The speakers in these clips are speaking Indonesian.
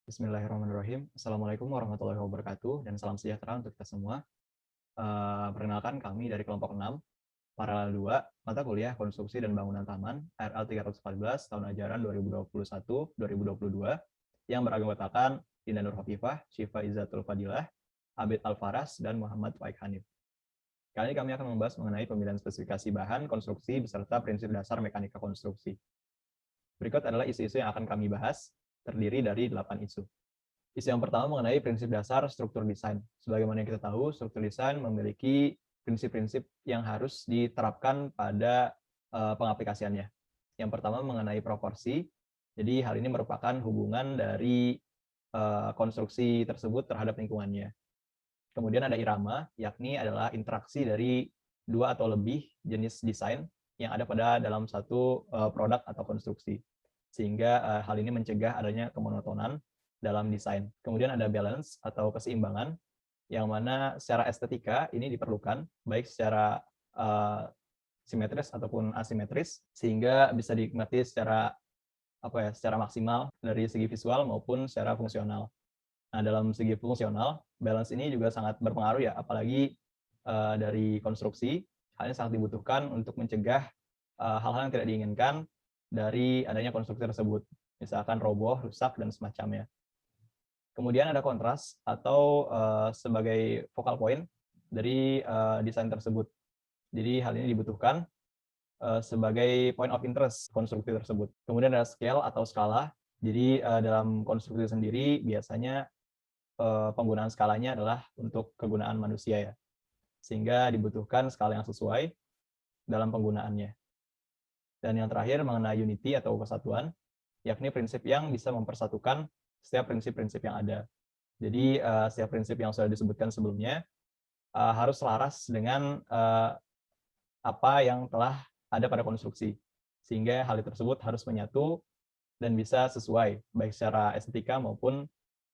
Bismillahirrahmanirrahim. Assalamualaikum warahmatullahi wabarakatuh dan salam sejahtera untuk kita semua. Perkenalkan kami dari kelompok 6, paralel 2, mata kuliah Konstruksi dan Bangunan Taman, RL 314, tahun ajaran 2021-2022, yang beranggotakan Dinda Nur Hafifah, Syifa Izzatul Fadilah, Abid Alfaras, dan Muhammad Faik Hanif. Kali ini kami akan membahas mengenai pemilihan spesifikasi bahan konstruksi beserta prinsip dasar mekanika konstruksi. Berikut adalah isu-isu yang akan kami bahas, terdiri dari 8 isu. Isu yang pertama mengenai prinsip dasar struktur desain. Sebagaimana yang kita tahu, struktur desain memiliki prinsip-prinsip yang harus diterapkan pada pengaplikasiannya. Yang pertama mengenai proporsi. Jadi hal ini merupakan hubungan dari konstruksi tersebut terhadap lingkungannya. Kemudian ada irama, yakni adalah interaksi dari dua atau lebih jenis desain yang ada pada dalam satu produk atau konstruksi. Sehingga hal ini mencegah adanya kemonotonan dalam desain. Kemudian ada balance atau keseimbangan, yang mana secara estetika ini diperlukan, baik secara simetris ataupun asimetris, sehingga bisa dinikmati secara secara maksimal dari segi visual maupun secara fungsional. Nah, dalam segi fungsional, balance ini juga sangat berpengaruh ya, apalagi dari konstruksi, hal ini sangat dibutuhkan untuk mencegah hal-hal yang tidak diinginkan dari adanya konstruksi tersebut, misalkan roboh, rusak, dan semacamnya. Kemudian ada kontras atau sebagai focal point dari desain tersebut. Jadi hal ini dibutuhkan sebagai point of interest konstruksi tersebut. Kemudian ada scale atau skala. Jadi dalam konstruksi sendiri biasanya penggunaan skalanya adalah untuk kegunaan manusia ya. Sehingga dibutuhkan skala yang sesuai dalam penggunaannya. Dan yang terakhir mengenai unity atau kesatuan, yakni prinsip yang bisa mempersatukan setiap prinsip-prinsip yang ada. Jadi setiap prinsip yang sudah disebutkan sebelumnya harus selaras dengan apa yang telah ada pada konstruksi. Sehingga hal tersebut harus menyatu dan bisa sesuai, baik secara estetika maupun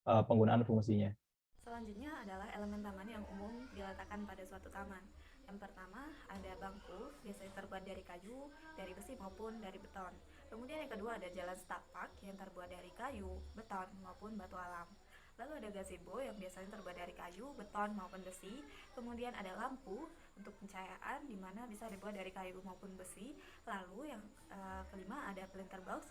penggunaan fungsinya. Selanjutnya adalah elemen taman yang umum diletakkan pada suatu taman. Yang pertama ada bangku, biasanya terbuat dari kayu, dari besi maupun dari beton. Kemudian yang kedua ada jalan setapak yang terbuat dari kayu, beton maupun batu alam. Lalu ada gazebo yang biasanya terbuat dari kayu, beton maupun besi. Kemudian ada lampu untuk pencahayaan di mana bisa dibuat dari kayu maupun besi. Lalu yang kelima ada planter box,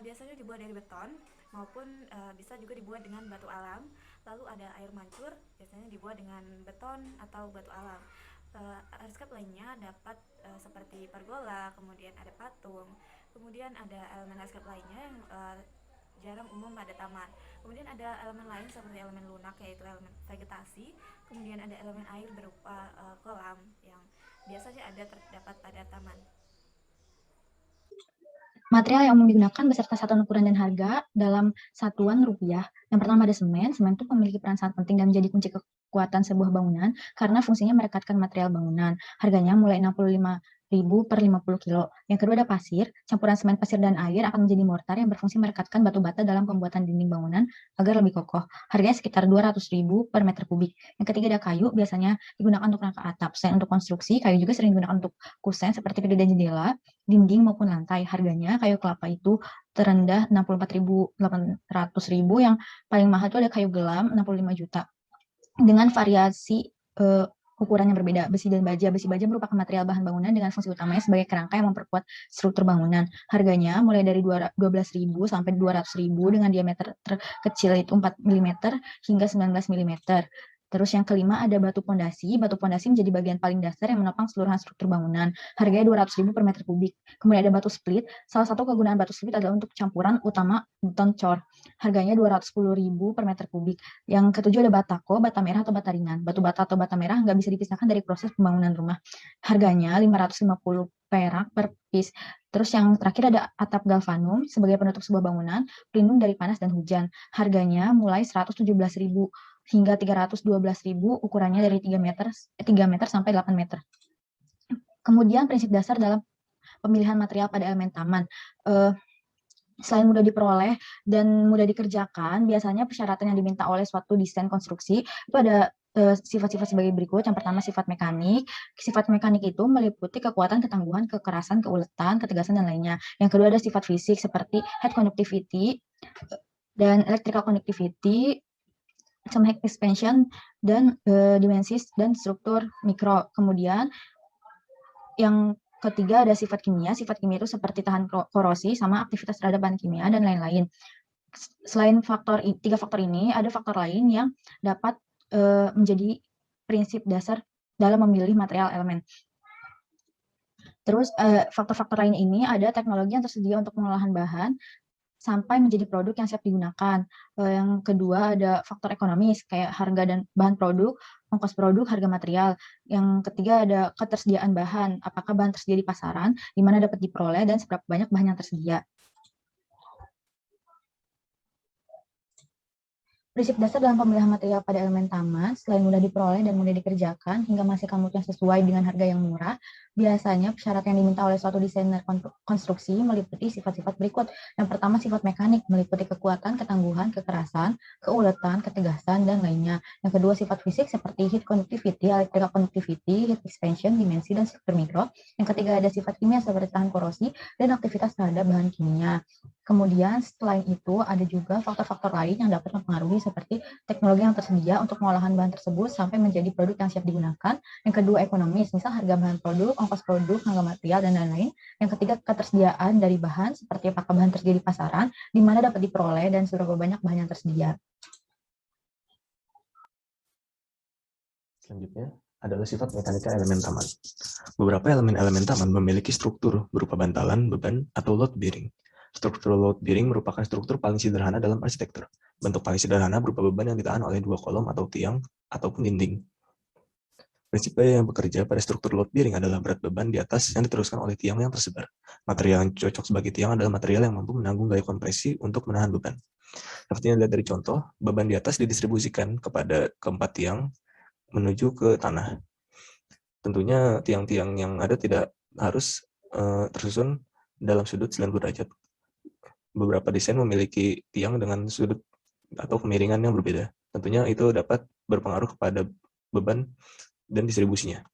biasanya dibuat dari beton maupun bisa juga dibuat dengan batu alam. Lalu ada air mancur, biasanya dibuat dengan beton atau batu alam. Hardscape lainnya dapat seperti pergola, kemudian ada patung, kemudian ada elemen hardscape lainnya yang jarang umum pada taman. Kemudian ada elemen lain seperti elemen lunak, yaitu elemen vegetasi. Kemudian ada elemen air berupa kolam yang biasanya ada terdapat pada taman. Material yang umum digunakan beserta satuan ukuran dan harga dalam satuan rupiah. Yang pertama ada semen. Semen itu memiliki peran sangat penting dan menjadi kunci kekuatan sebuah bangunan karena fungsinya merekatkan material bangunan. Harganya mulai 65.000 per 50 kilo. Yang kedua ada pasir. Campuran semen, pasir, dan air akan menjadi mortar yang berfungsi merekatkan batu bata dalam pembuatan dinding bangunan agar lebih kokoh. Harganya sekitar 200.000 per meter kubik. Yang ketiga ada kayu. Biasanya digunakan untuk rangka atap. Selain untuk konstruksi, kayu juga sering digunakan untuk kusen seperti pintu dan jendela, dinding maupun lantai. Harganya kayu kelapa itu terendah 64.800.000, yang paling mahal itu ada kayu gelam 65 juta dengan variasi ukuran yang berbeda. Besi dan baja. Besi baja merupakan material bahan bangunan dengan fungsi utamanya sebagai kerangka yang memperkuat struktur bangunan. Harganya mulai dari 12.000 sampai 200.000 dengan diameter terkecil itu 4 mm hingga 19 mm. Terus yang kelima ada batu pondasi. Batu pondasi menjadi bagian paling dasar yang menopang seluruh struktur bangunan. Harganya 200.000 per meter kubik. Kemudian ada batu split. Salah satu kegunaan batu split adalah untuk campuran utama beton cor. Harganya 210.000 per meter kubik. Yang ketujuh ada batako, bata merah atau bata ringan. Batu bata atau bata merah nggak bisa dipisahkan dari proses pembangunan rumah. Harganya 550 perak per piece. Terus yang terakhir ada atap galvanum sebagai penutup sebuah bangunan, pelindung dari panas dan hujan. Harganya mulai 117.000 hingga 312.000, ukurannya dari 3 meter sampai 8 meter. Kemudian prinsip dasar dalam pemilihan material pada elemen taman. Selain mudah diperoleh dan mudah dikerjakan, biasanya persyaratan yang diminta oleh suatu desain konstruksi itu ada sifat-sifat sebagai berikut. Yang pertama sifat mekanik. Sifat mekanik itu meliputi kekuatan, ketangguhan, kekerasan, keuletan, ketegasan, dan lainnya. Yang kedua ada sifat fisik seperti head conductivity, dan electrical conductivity, sama heat expansion, dan dimensi dan struktur mikro. Kemudian yang ketiga ada sifat kimia. Sifat kimia itu seperti tahan korosi sama aktivitas terhadap bahan kimia dan lain-lain. Selain tiga faktor ini, ada faktor lain yang dapat menjadi prinsip dasar dalam memilih material elemen. Terus faktor-faktor lain ini ada teknologi yang tersedia untuk pengolahan bahan sampai menjadi produk yang siap digunakan. Yang kedua ada faktor ekonomis kayak harga dan bahan produk, ongkos produk, harga material. Yang ketiga ada ketersediaan bahan, apakah bahan tersedia di pasaran, di mana dapat diperoleh dan seberapa banyak bahan yang tersedia. Prinsip dasar dalam pemilihan material pada elemen taman, selain mudah diperoleh dan mudah dikerjakan, hingga menghasilkan mutu yang sesuai dengan harga yang murah, biasanya syarat yang diminta oleh suatu desainer konstruksi meliputi sifat-sifat berikut. Yang pertama, sifat mekanik, meliputi kekuatan, ketangguhan, kekerasan, keuletan, ketegasan, dan lainnya. Yang kedua, sifat fisik seperti heat conductivity, electrical conductivity, heat expansion, dimensi, dan struktur mikro. Yang ketiga, ada sifat kimia seperti tahan korosi dan aktivitas terhadap bahan kimia. Kemudian selain itu ada juga faktor-faktor lain yang dapat mempengaruhi seperti teknologi yang tersedia untuk pengolahan bahan tersebut sampai menjadi produk yang siap digunakan. Yang kedua ekonomis, misal harga bahan produk, ongkos produk, harga material, dan lain-lain. Yang ketiga ketersediaan dari bahan, seperti apakah bahan tersedia di pasaran, di mana dapat diperoleh, dan seberapa banyak bahan yang tersedia. Selanjutnya adalah sifat mekanika elemen taman. Beberapa elemen-elemen taman memiliki struktur berupa bantalan, beban, atau load bearing. Struktur load bearing merupakan struktur paling sederhana dalam arsitektur. Bentuk paling sederhana berupa beban yang ditahan oleh dua kolom atau tiang ataupun dinding. Prinsip yang bekerja pada struktur load bearing adalah berat beban di atas yang diteruskan oleh tiang yang tersebar. Material yang cocok sebagai tiang adalah material yang mampu menanggung gaya kompresi untuk menahan beban. Seperti yang dilihat dari contoh, beban di atas didistribusikan kepada keempat tiang menuju ke tanah. Tentunya tiang-tiang yang ada tidak harus tersusun dalam sudut 90 derajat. Beberapa desain memiliki tiang dengan sudut atau kemiringan yang berbeda. Tentunya itu dapat berpengaruh kepada beban dan distribusinya.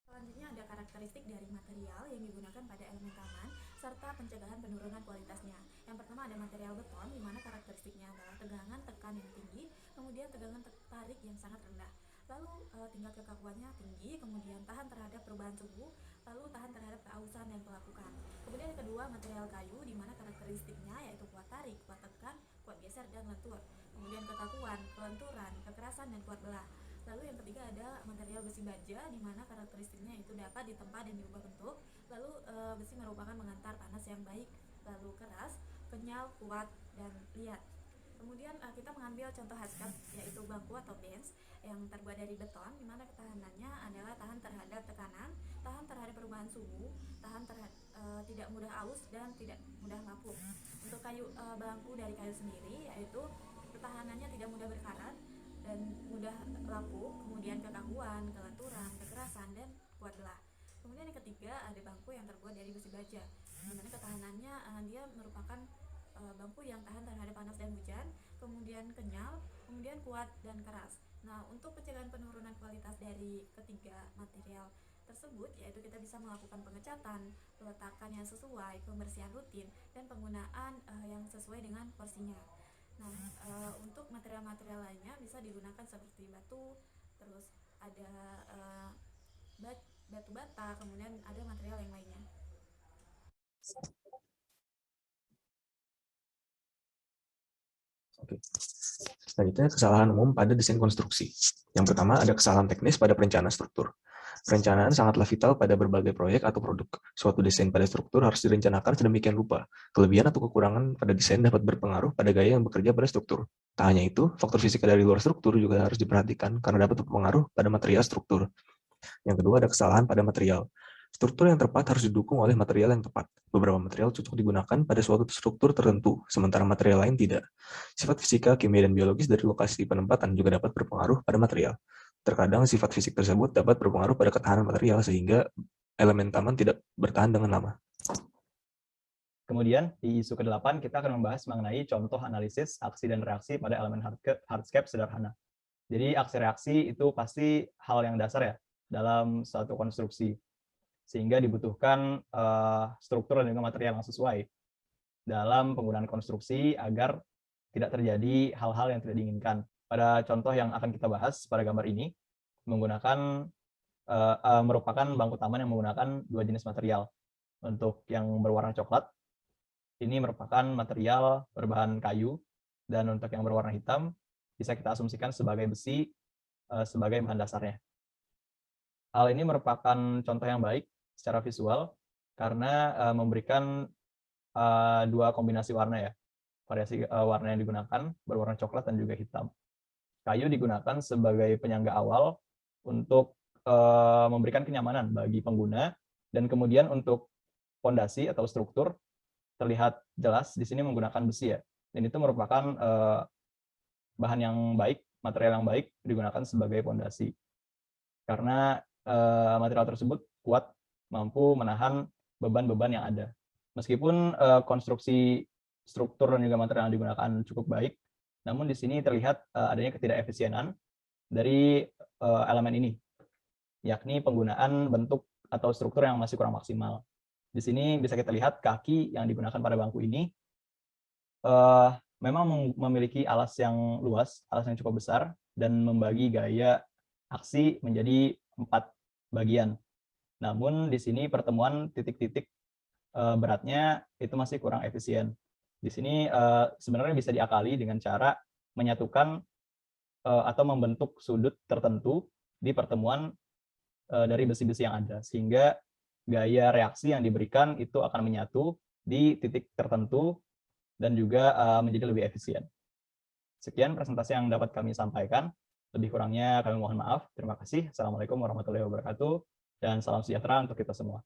Selanjutnya ada karakteristik dari material yang digunakan pada elemen taman serta pencegahan penurunan kualitasnya. Yang pertama ada material beton, di mana karakteristiknya adalah tegangan tekan yang tinggi, kemudian tegangan tarik yang sangat rendah. Lalu tingkat kekakuannya tinggi, kemudian tahan terhadap perubahan suhu, lalu tahan terhadap keausan dan pelapukan. Kemudian yang kedua material kayu, di mana karakteristiknya yaitu kuat tarik, kuat tekan, kuat geser, dan lentur. Kemudian kekakuan, kelenturan, kekerasan, dan kuat belah. Lalu yang ketiga ada material besi baja, di mana karakteristiknya itu dapat ditempa dan diubah bentuk. Lalu besi merupakan pengantar panas yang baik, lalu keras, kenyal, kuat, dan liat. Kemudian kita mengambil contoh hardscape, yaitu bangku atau bench yang terbuat dari beton, di mana ketahanannya adalah tahan terhadap tekanan, tahan terhadap perubahan suhu, tahan terhadap tidak mudah aus dan tidak mudah lapuk. Untuk bangku dari kayu sendiri, yaitu ketahanannya tidak mudah berkarat dan mudah lapuk, kemudian kekakuan, kelenturan, kekerasan, dan kuat belah. Kemudian yang ketiga ada bangku yang terbuat dari besi baja, di mana ketahanannya dia merupakan bangku yang tahan terhadap panas dan hujan, kemudian kenyal, kemudian kuat dan keras. Nah, untuk pencegahan penurunan kualitas dari ketiga material tersebut, yaitu kita bisa melakukan pengecatan, peletakan yang sesuai, pembersihan rutin, dan penggunaan yang sesuai dengan porsinya. Nah, untuk material-material lainnya bisa digunakan seperti batu, terus ada batu bata, kemudian ada material yang lainnya. Oke. Selanjutnya, kesalahan umum pada desain konstruksi. Yang pertama, ada kesalahan teknis pada perencanaan struktur. Perencanaan sangatlah vital pada berbagai proyek atau produk. Suatu desain pada struktur harus direncanakan sedemikian rupa. Kelebihan atau kekurangan pada desain dapat berpengaruh pada gaya yang bekerja pada struktur. Tak hanya itu, faktor fisika dari luar struktur juga harus diperhatikan karena dapat berpengaruh pada material struktur. Yang kedua, ada kesalahan pada material. Struktur yang tepat harus didukung oleh material yang tepat. Beberapa material cocok digunakan pada suatu struktur tertentu, sementara material lain tidak. Sifat fisika, kimia, dan biologis dari lokasi penempatan juga dapat berpengaruh pada material. Terkadang sifat fisik tersebut dapat berpengaruh pada ketahanan material sehingga elemen taman tidak bertahan dengan lama. Kemudian di isu ke-8 kita akan membahas mengenai contoh analisis aksi dan reaksi pada elemen hardscape sederhana. Jadi aksi reaksi itu pasti hal yang dasar ya dalam suatu konstruksi, sehingga dibutuhkan struktur dan juga material yang sesuai. dalam penggunaan konstruksi agar tidak terjadi hal-hal yang tidak diinginkan. Pada contoh yang akan kita bahas pada gambar ini, merupakan bangku taman yang menggunakan dua jenis material. Untuk yang berwarna coklat, ini merupakan material berbahan kayu, dan untuk yang berwarna hitam, bisa kita asumsikan sebagai besi sebagai bahan dasarnya. Hal ini merupakan contoh yang baik secara visual, karena memberikan dua kombinasi warna ya. Variasi warna yang digunakan berwarna coklat dan juga hitam. Kayu digunakan sebagai penyangga awal untuk memberikan kenyamanan bagi pengguna, dan kemudian untuk fondasi atau struktur terlihat jelas di sini menggunakan besi ya. Dan itu merupakan bahan yang baik, material yang baik digunakan sebagai fondasi. Karena material tersebut kuat, mampu menahan beban-beban yang ada. Meskipun konstruksi struktur dan juga material yang digunakan cukup baik, namun di sini terlihat adanya ketidakefisienan dari elemen ini, yakni penggunaan bentuk atau struktur yang masih kurang maksimal. Di sini bisa kita lihat kaki yang digunakan pada bangku ini memang memiliki alas yang luas, alas yang cukup besar, dan membagi gaya aksi menjadi 4 bagian. Namun di sini pertemuan titik-titik beratnya itu masih kurang efisien. Di sini sebenarnya bisa diakali dengan cara menyatukan atau membentuk sudut tertentu di pertemuan dari besi-besi yang ada, sehingga gaya reaksi yang diberikan itu akan menyatu di titik tertentu dan juga menjadi lebih efisien. Sekian presentasi yang dapat kami sampaikan. Lebih kurangnya kami mohon maaf. Terima kasih. Assalamualaikum warahmatullahi wabarakatuh, dan salam sejahtera untuk kita semua.